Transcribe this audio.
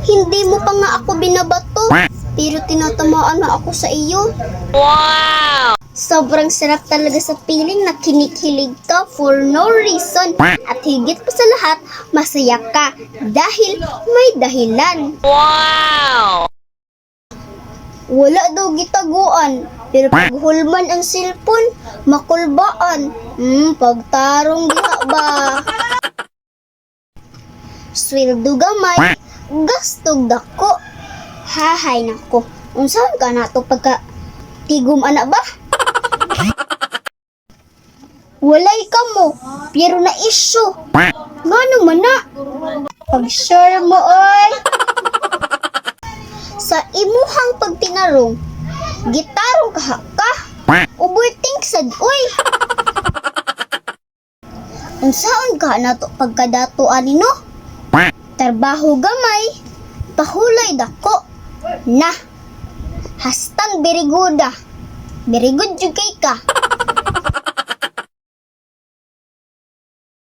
Hindi mo pa nga ako binabato, pero tinatamaan na ako sa iyo. Wow! Sobrang sarap talaga sa feeling na kinikilig ka for no reason. At higit pa sa lahat, masaya ka dahil may dahilan. Wow! Wala daw gitaguan, pero pag hulman ang cellphone, makulbaan. Pagtarong diha ba? Sweldo gamay, gastog dako. Hahay nako, unsaon ka nato pagka tigom ana ba? Walay ka mo, pero na issue. Ngano man na? Pag-share mo oy. Sa imuhang pagtinarong, gitarong kaha ka. Overthink sad oy. Unsaon ka nato pagkadatoan nino? Trabaho gamay, pahulay dako. Na, hastang very good ah. Very good jud kay ka.